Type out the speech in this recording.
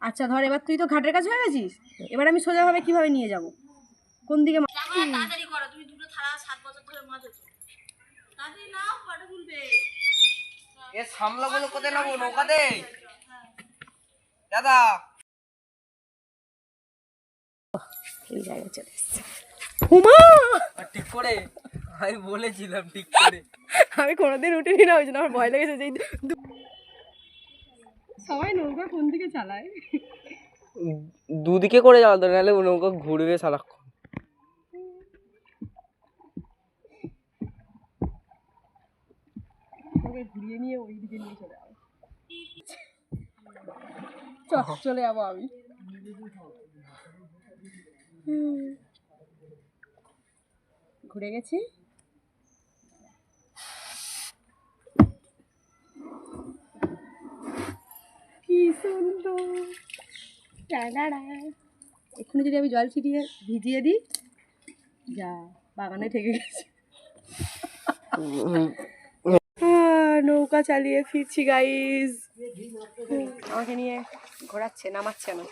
আচ্ছা ধর, এবার তুই তো ঘাটের কাছে হয়ে গেছিস, এবার আমি সোজাভাবে কিভাবে নিয়ে যাব, কোন দিকে? তাড়াতাড়ি করো, তুমি দুটো থালা 7 বছর ধরে মাজছো, তাড়াতাড়ি নাও, ফটো তুলবে। এ সামলাগুলো কোথায় নেবো? নৌকাতে দাদা। এই জায়গায় চলে এসছে। হুমা, ঠিক করে আমি বলেছিলাম ঠিক করে। আমি কোনোদিন উঠিনি না, ওই জন্য আমার ভয় লেগেছে। যে সবাই নৌকা কোন দিকে চালায়? দুদিকে করে যাওয়া, নাহলে নৌকা ঘুরবে সারাক্ষণ। ওকে ঘুরিয়ে নিয়ে ওই দিকে নিয়ে চলে যাবো। চলে যাবো আমি। ঘুরে গেছি। কি সুন্দর। এক্ষুনি যদি আমি জল ছিটিয়ে ভিজিয়ে দিই, যা বাগানে থেকে গেছে। নৌকা চালিয়ে ফিরছি গাইজ। আমাকে নিয়ে ঘোরাচ্ছে, নামাচ্ছে না।